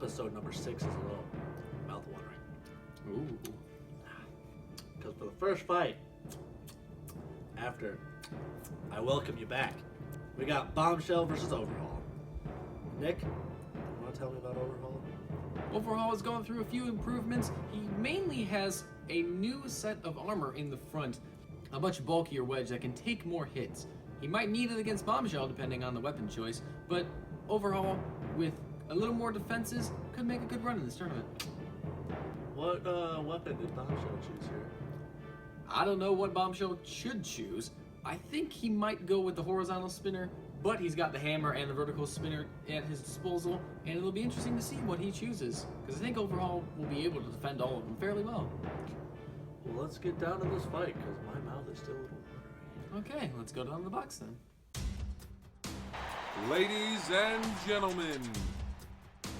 episode number 6 is a little mouth-watering. Ooh. Because for the first fight, after I welcome you back, we got Bombshell versus Overhaul. Nick, you want to tell me about Overhaul? Overhaul has gone through a few improvements. He mainly has a new set of armor in the front, a much bulkier wedge that can take more hits. He might need it against Bombshell depending on the weapon choice, but Overhaul, with a little more defenses, could make a good run in this tournament. What weapon did Bombshell choose here? I don't know what Bombshell should choose. I think he might go with the horizontal spinner, but he's got the hammer and the vertical spinner at his disposal, and it'll be interesting to see what he chooses, because I think Overhaul will be able to defend all of them fairly well. Well, let's get down to this fight, because my mouth is still a little watery. Okay, let's go down to the box then. Ladies and gentlemen,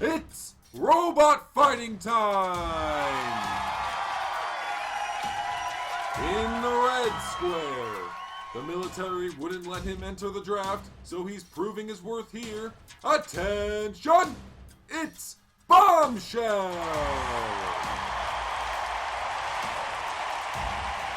it's robot fighting time! In the red square, the military wouldn't let him enter the draft, so he's proving his worth here. Attention! It's Bombshell!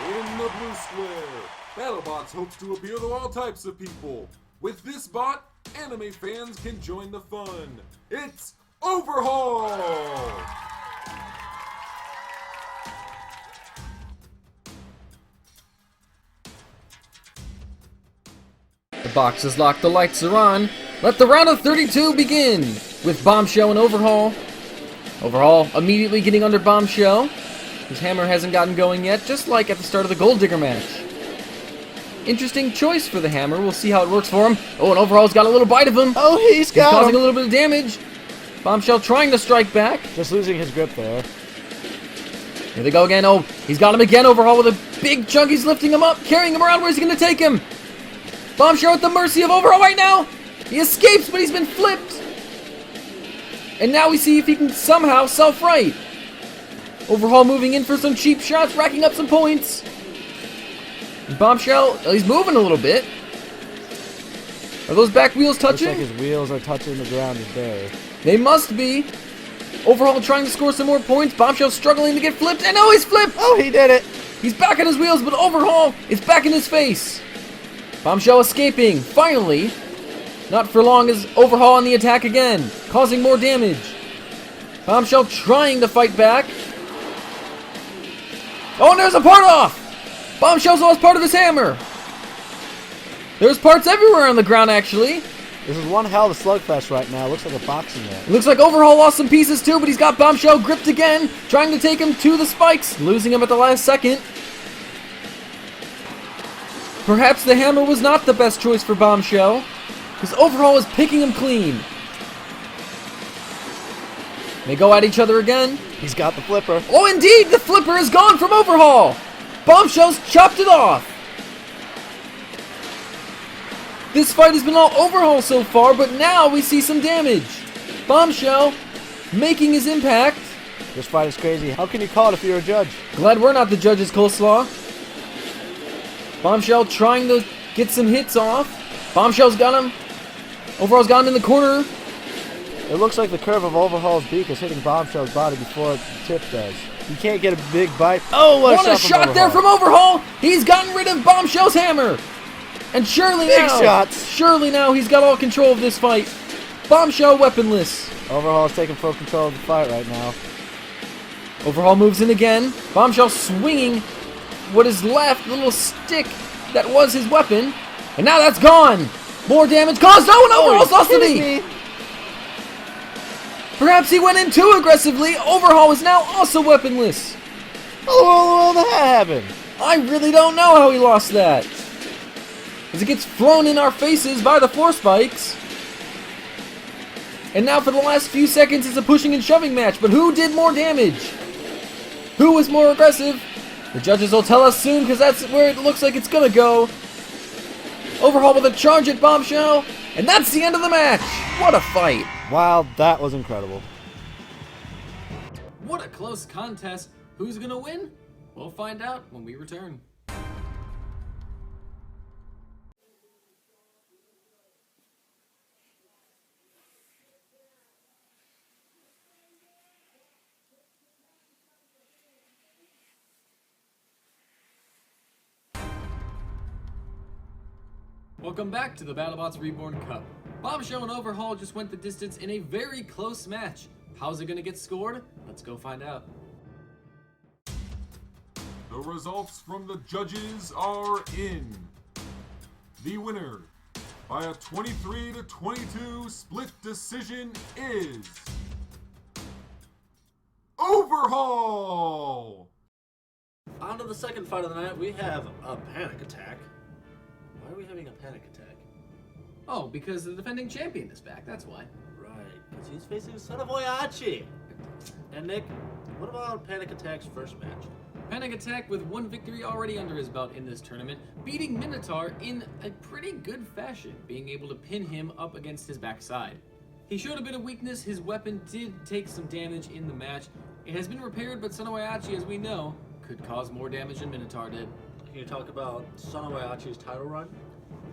In the blue square, BattleBots hopes to appeal to all types of people. With this bot, anime fans can join the fun. It's Overhaul! The box is locked, the lights are on. Let the round of 32 begin with Bombshell and Overhaul. Overhaul immediately getting under Bombshell. His hammer hasn't gotten going yet, just like at the start of the Gold Digger match. Interesting choice for the hammer. We'll see how it works for him. Oh, and Overhaul's got a little bite of him. Oh, he's causing a little bit of damage. Bombshell trying to strike back. Just losing his grip there. Here they go again. Oh, he's got him again. Overhaul with a big chunk. He's lifting him up, carrying him around. Where's he going to take him? Bombshell at the mercy of Overhaul right now. He escapes, but he's been flipped. And now we see if he can somehow self-right. Overhaul moving in for some cheap shots, racking up some points. And Bombshell, he's moving a little bit. Are those back wheels touching? Looks like his wheels are touching the ground as there. They must be. Overhaul trying to score some more points. Bombshell struggling to get flipped. And oh, he's flipped! Oh, he did it! He's back on his wheels, but Overhaul is back in his face. Bombshell escaping. Finally. Not for long is Overhaul on the attack again, causing more damage. Bombshell trying to fight back. Oh, and there's a part off! Bombshell's lost part of his hammer. There's parts everywhere on the ground, actually. This is one hell of a slugfest right now. Looks like a boxing match. It looks like Overhaul lost some pieces too, but he's got Bombshell gripped again, trying to take him to the spikes, losing him at the last second. Perhaps the hammer was not the best choice for Bombshell, because Overhaul is picking him clean. They go at each other again. He's got the flipper. Oh, indeed, the flipper is gone from Overhaul. Bombshell's chopped it off. This fight has been all Overhaul so far, but now we see some damage. Bombshell making his impact. This fight is crazy. How can you call it if you're a judge? Glad we're not the judges, Coleslaw. Bombshell trying to get some hits off. Bombshell's got him. Overhaul's got him in the corner. It looks like the curve of Overhaul's beak is hitting Bombshell's body before the tip does. He can't get a big bite. Oh, what a shot there from Overhaul. He's gotten rid of Bombshell's hammer. And surely now he's got all control of this fight. Bombshell weaponless. Overhaul's taking full control of the fight right now. Overhaul moves in again. Bombshell swinging what is left, the little stick that was his weapon. And now that's gone. More damage caused. Oh, and Overhaul's lost the knee. Perhaps he went in too aggressively. Overhaul is now also weaponless. How the hell did that happen? I really don't know how he lost that. As it gets flown in our faces by the floor spikes. And now for the last few seconds, it's a pushing and shoving match. But who did more damage? Who was more aggressive? The judges will tell us soon, because that's where it looks like it's going to go. Overhaul with a charge at Bombshell. And that's the end of the match. What a fight. Wow, that was incredible. What a close contest. Who's going to win? We'll find out when we return. Welcome back to the BattleBots Reborn Cup. Bombshell and Overhaul just went the distance in a very close match. How's it gonna get scored? Let's go find out. The results from the judges are in. The winner by a 23-22 split decision is Overhaul! On to the second fight of the night, we have a panic attack. Why are we having a panic attack? Oh, because the defending champion is back, that's why. Right, because he's facing Son of Whyachi. And Nick, what about Panic Attack's first match? Panic Attack with one victory already under his belt in this tournament, beating Minotaur in a pretty good fashion, being able to pin him up against his backside. He showed a bit of weakness, his weapon did take some damage in the match. It has been repaired, but Son of Whyachi, as we know, could cause more damage than Minotaur did. Can you talk about Son of Whyachi's title run?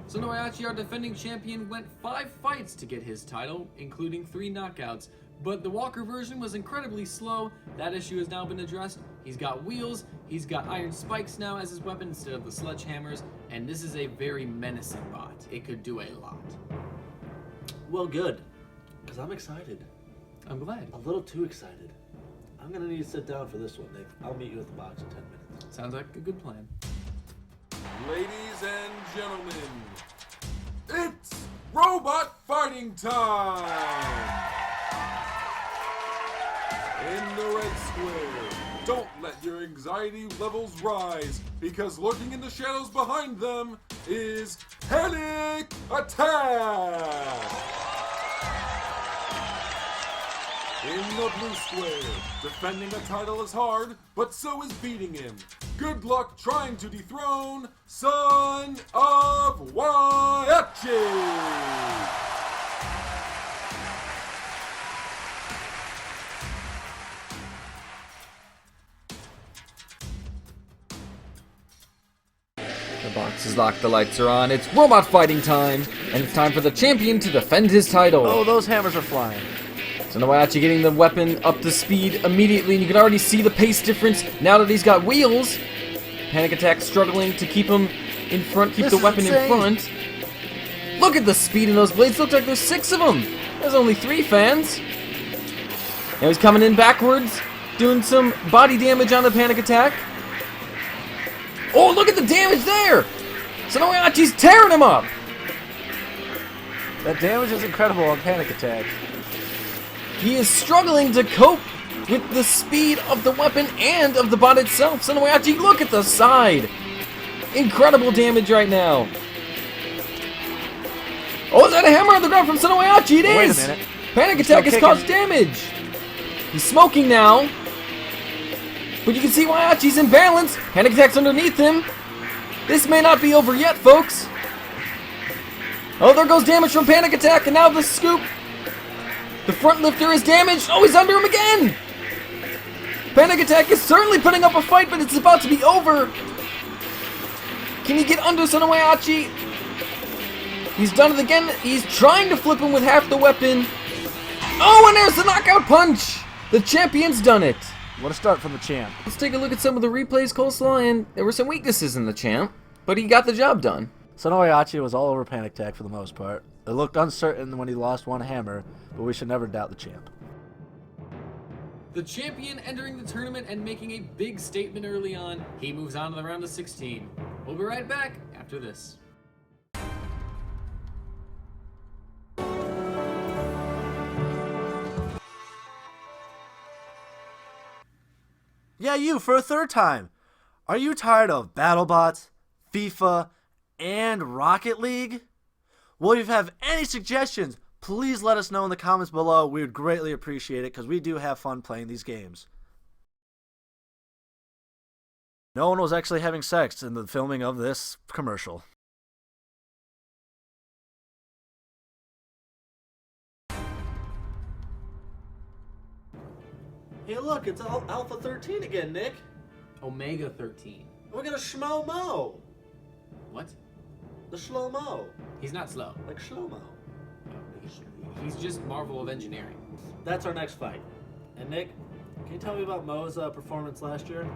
Son of Whyachi, our defending champion, went 5 fights to get his title, including 3 knockouts. But the Walker version was incredibly slow. That issue has now been addressed. He's got wheels, he's got iron spikes now as his weapon instead of the sledgehammers, and this is a very menacing bot. It could do a lot. Well, good, because I'm excited. I'm glad. A little too excited. I'm going to need to sit down for this one, Nick. I'll meet you at the box in 10 minutes. Sounds like a good plan. Ladies and gentlemen, it's robot fighting time! In the red square, don't let your anxiety levels rise, because lurking in the shadows behind them is Panic Attack! In the blue square, defending a title is hard, but so is beating him. Good luck trying to dethrone Son of Whyachi! The box is locked, the lights are on, it's robot fighting time, and it's time for the champion to defend his title. Oh, those hammers are flying. Son of Whyachi getting the weapon up to speed immediately, and you can already see the pace difference now that he's got wheels. Panic Attack struggling to keep him in front, keep the weapon in front. Look at the speed in those blades, looks like there's 6 of them. There's only 3 fans. Now he's coming in backwards, doing some body damage on the Panic Attack. Oh, look at the damage there! Son of Whyachi's tearing him up! That damage is incredible on Panic Attack. He is struggling to cope with the speed of the weapon and of the bot itself. Son of Whyachi, look at the side! Incredible damage right now. Oh, is that a hammer on the ground from Son of Whyachi? It is! Wait a minute. Panic Attack has caused damage. He's smoking now. But you can see Whyachi's in balance. Panic Attack's underneath him. This may not be over yet, folks. Oh, there goes damage from Panic Attack, and now the scoop. The front lifter is damaged. Oh, he's under him again. Panic Attack is certainly putting up a fight, but it's about to be over. Can he get under Son of Whyachi? He's done it again. He's trying to flip him with half the weapon. Oh, and there's the knockout punch. The champion's done it. What a start from the champ. Let's take a look at some of the replays, Coleslaw, and there were some weaknesses in the champ, but he got the job done. Son of Whyachi was all over Panic Attack for the most part. It looked uncertain when he lost one hammer, but we should never doubt the champ. The champion entering the tournament and making a big statement early on. He moves on to the round of 16. We'll be right back after this. Yeah, you, for a third time. Are you tired of BattleBots, FIFA, and Rocket League? Well, if you have any suggestions, please let us know in the comments below. We would greatly appreciate it because we do have fun playing these games. No one was actually having sex in the filming of this commercial. Hey, look, it's Alpha 13 again, Nick. Omega 13. We're gonna Schmo-Mo. What? The Schlo-Mo. He's not slow. Like Schlo-Mo. He's just Marvel of Engineering. That's our next fight. And Nick, can you tell me about Mo's performance last year?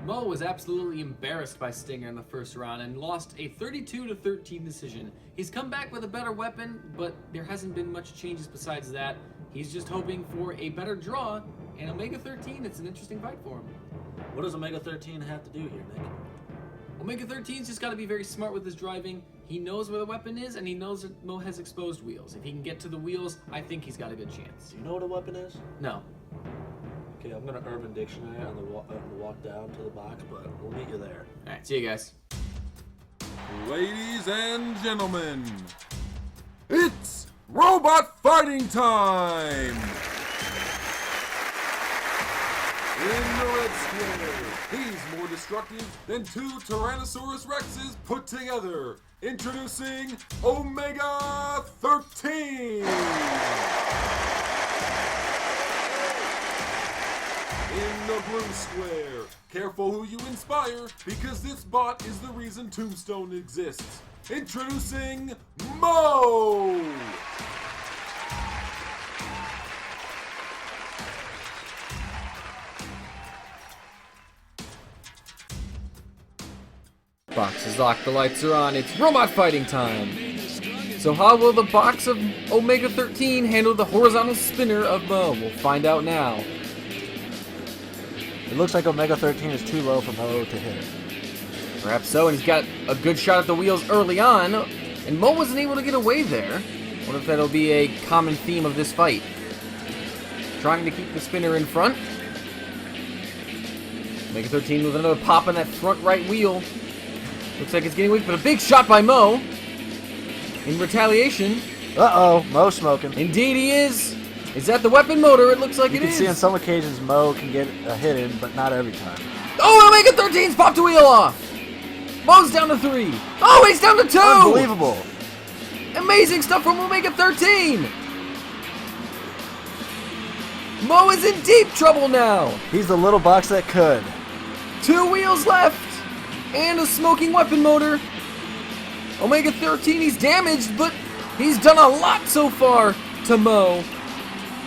Mo was absolutely embarrassed by Stinger in the first round and lost a 32-13 decision. He's come back with a better weapon, but there hasn't been much changes besides that. He's just hoping for a better draw, and Omega 13, it's an interesting fight for him. What does Omega 13 have to do here, Nick? Omega 13's just got to be very smart with his driving. He knows where the weapon is, and he knows that Mo has exposed wheels. If he can get to the wheels, I think he's got a good chance. Do you know what a weapon is? No. Okay, I'm gonna Urban Dictionary on the walk down to the box, but we'll meet you there. All right, see you guys. Ladies and gentlemen, it's robot fighting time! In the red square, he's more destructive than 2 Tyrannosaurus Rexes put together. Introducing Omega 13! In the blue square, careful who you inspire, because this bot is the reason Tombstone exists. Introducing Mo! Box is locked, the lights are on, it's robot fighting time! So how will the box of Omega 13 handle the horizontal spinner of Mo? We'll find out now. It looks like Omega 13 is too low for Mo to hit it. Perhaps so, and he's got a good shot at the wheels early on, and Mo wasn't able to get away there. What if that'll be a common theme of this fight? Trying to keep the spinner in front. Omega 13 with another pop on that front right wheel. Looks like it's getting weak, but a big shot by Mo. In retaliation. Uh-oh, Mo smoking. Indeed he is. Is that the weapon motor? It looks like You it can is. see on some occasions Mo can get a hit in, but not every time. Oh, Omega 13's popped a wheel off. Mo's down to 3. Oh, he's down to 2. Unbelievable. Amazing stuff from Omega 13. Mo is in deep trouble now. He's the little box that could. 2 wheels left. And a smoking weapon motor. Omega 13, he's damaged, but he's done a lot so far to Mo.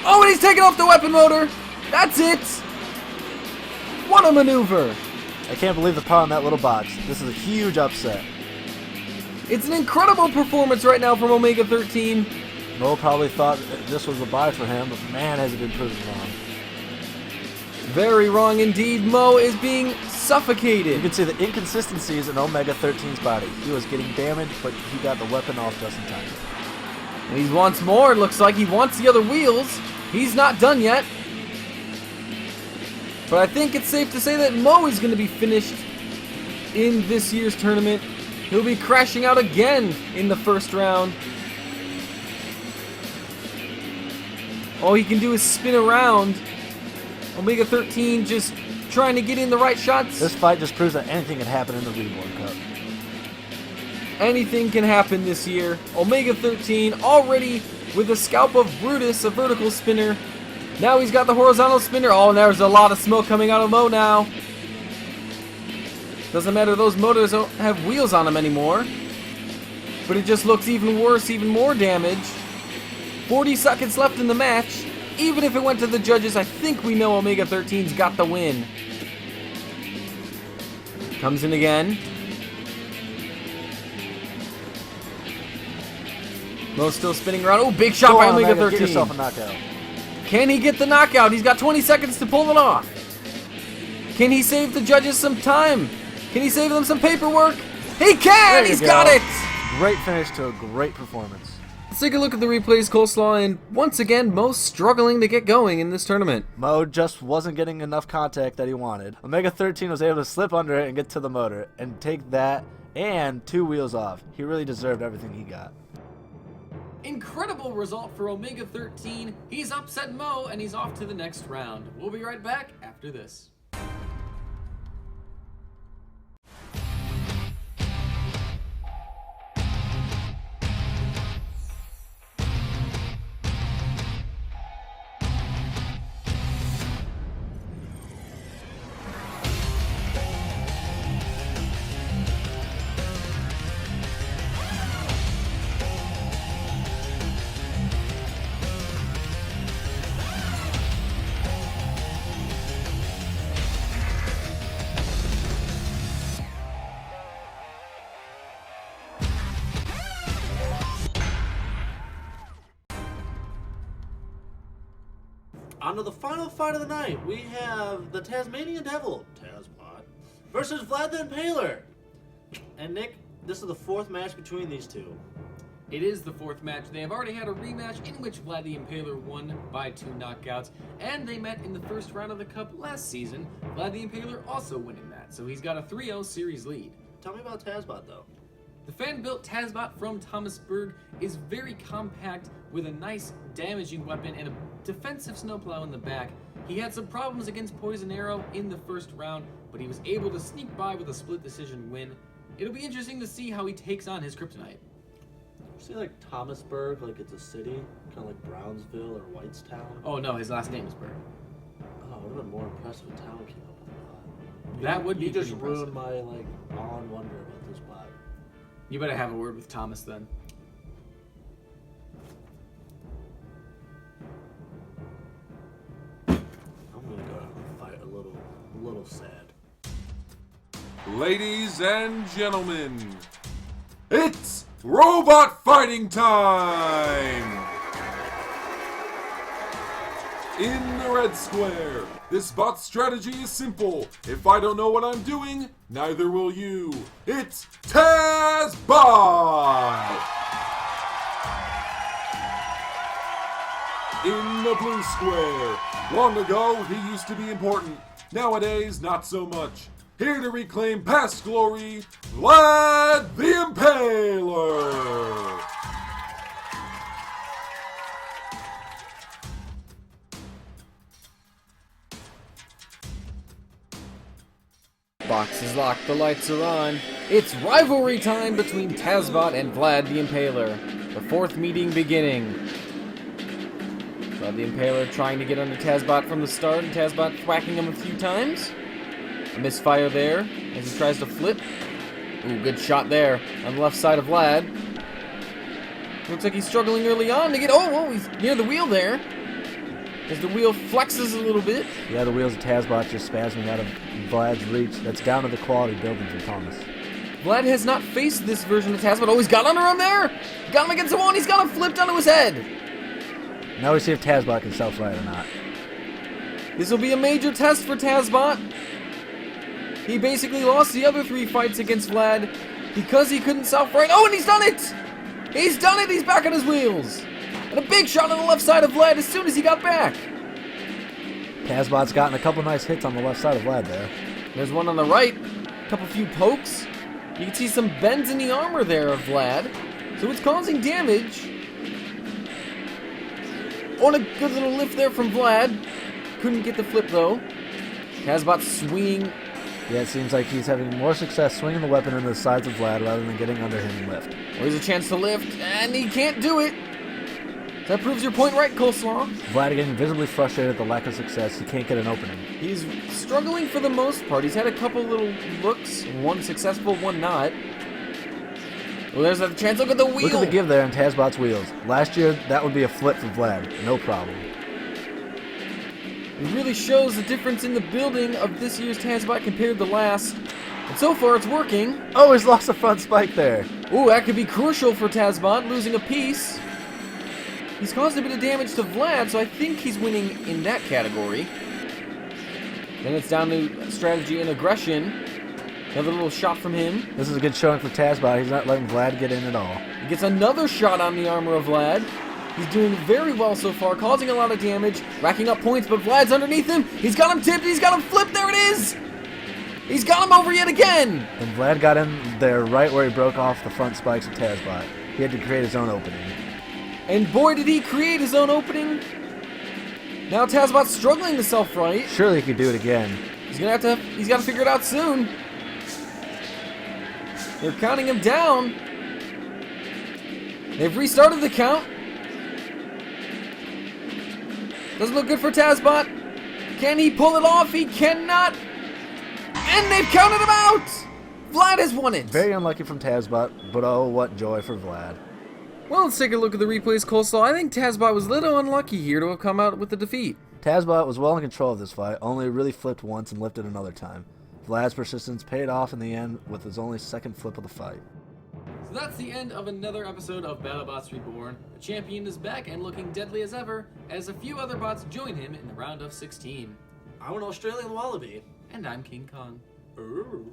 Oh, and he's taken off the weapon motor. That's it. What a maneuver. I can't believe the power in that little box. This is a huge upset. It's an incredible performance right now from Omega 13. Mo probably thought that this was the buy for him, but man, has it been proven wrong. Very wrong indeed. Mo is being You suffocated. can see the inconsistencies in Omega 13's body. He was getting damaged, but he got the weapon off just in time. And he wants more. It looks like he wants the other wheels. He's not done yet. But I think it's safe to say that Mo is going to be finished in this year's tournament. He'll be crashing out again in the first round. All he can do is spin around. Omega 13 just trying to get in the right shots. This fight just proves that anything can happen in the Reborn Cup. Anything can happen this year. Omega 13 already with a scalp of Brutus, a vertical spinner. Now he's got the horizontal spinner. Oh, and there's a lot of smoke coming out of Mo now. Doesn't matter, those motors don't have wheels on them anymore. But it just looks even worse, even more damage. 40 seconds left in the match. Even if it went to the judges, I think we know Omega 13's got the win. Comes in again. Mo's still spinning around. Oh, big shot Go by on, Omega 13. Get yourself a knockout. Can he get the knockout? He's got 20 seconds to pull it off. Can he save the judges some time? Can he save them some paperwork? He can! He's got it! Great finish to a great performance. Let's take a look at the replays, Coleslaw, and once again, Mo's struggling to get going in this tournament. Mo just wasn't getting enough contact that he wanted. Omega 13 was able to slip under it and get to the motor and take that and 2 wheels off. He really deserved everything he got. Incredible result for Omega 13. He's upset Mo, and he's off to the next round. We'll be right back after this. On to the final fight of the night. We have the Tasmanian Devil, Tazbot, versus Vlad the Impaler. And Nick, this is the 4th match between these two. It is the 4th match. They have already had a rematch in which Vlad the Impaler won by 2 knockouts, and they met in the first round of the Cup last season, Vlad the Impaler also winning that, so he's got a 3-0 series lead. Tell me about Tazbot, though. The fan-built Tazbot from Thomasburg is very compact with a nice damaging weapon and a defensive snowplow in the back. He had some problems against Poison Arrow in the first round, but he was able to sneak by with a split decision win. It'll be interesting to see how he takes on his kryptonite. See, like Thomasburg, like it's a city, kind of like Brownsville or Whitestown. Oh no, his last name is Berg. Oh, it would have been more impressive if Town came up with that. That would be You just pretty ruined impressive. my awe and wonder about this spot. You better have a word with Thomas then. I'm gonna go out and fight a little sad. Ladies and gentlemen, it's robot fighting time! In the red square, this bot's strategy is simple. If I don't know what I'm doing, neither will you. It's Tazbot! In the blue square, long ago he used to be important. Nowadays, not so much. Here to reclaim past glory, Vlad the Impaler! Box is locked, the lights are on. It's rivalry time between Tazbot and Vlad the Impaler. The 4th meeting beginning. Vlad the Impaler trying to get under Tazbot from the start, and Tazbot thwacking him a few times. A misfire there as he tries to flip. Ooh, good shot there on the left side of Vlad. Looks like he's struggling early on to get... Oh, he's near the wheel there. As the wheel flexes a little bit. Yeah, the wheels of Tazbot just spasming out of Vlad's reach. That's down to the quality building from Thomas. Vlad has not faced this version of Tazbot. Oh, he's got under him there! Got him against the wall, and he's got him flipped onto his head! Now we see if Tazbot can self-right or not. This will be a major test for Tazbot. He basically lost the other 3 fights against Vlad because he couldn't self-right. Oh, and he's done it! He's done it! He's back on his wheels! And a big shot on the left side of Vlad as soon as he got back. Tazbot's gotten a couple nice hits on the left side of Vlad there. There's one on the right. A couple few pokes. You can see some bends in the armor there of Vlad. So it's causing damage. Oh, and a good little lift there from Vlad. Couldn't get the flip though. Tazbot swinging. Yeah, it seems like he's having more success swinging the weapon into the sides of Vlad rather than getting under him and lift. Well, here's a chance to lift, and he can't do it. That proves your point right, Coleslaw. Vlad getting visibly frustrated at the lack of success. He can't get an opening. He's struggling for the most part. He's had a couple little looks, one successful, one not. Well, there's a chance. Look at the wheel. Look at the give there on Tazbot's wheels. Last year, that would be a flip for Vlad. No problem. It really shows the difference in the building of this year's Tazbot compared to last. And so far, it's working. Oh, he's lost the front spike there. Ooh, that could be crucial for Tazbot, losing a piece. He's caused a bit of damage to Vlad, so I think he's winning in that category. Then it's down to strategy and aggression. Another little shot from him. This is a good showing for Tazbot. He's not letting Vlad get in at all. He gets another shot on the armor of Vlad. He's doing very well so far, causing a lot of damage, racking up points, but Vlad's underneath him. He's got him tipped, he's got him flipped, there it is! He's got him over yet again! And Vlad got in there right where he broke off the front spikes of Tazbot. He had to create his own opening. And boy, did he create his own opening. Now Tazbot's struggling to self-right. Surely he could do it again. He's got to figure it out soon. They're counting him down. They've restarted the count. Doesn't look good for Tazbot. Can he pull it off? He cannot. And they've counted him out. Vlad has won it. Very unlucky from Tazbot, but oh, what joy for Vlad. Well, let's take a look at the replays, Coleslaw. I think Tazbot was a little unlucky here to have come out with the defeat. Tazbot was well in control of this fight, only really flipped once and lifted another time. Vlad's persistence paid off in the end with his only second flip of the fight. So that's the end of another episode of BattleBots Reborn. The champion is back and looking deadly as ever, as a few other bots join him in the round of 16. I'm an Australian wallaby. And I'm King Kong. Ooh.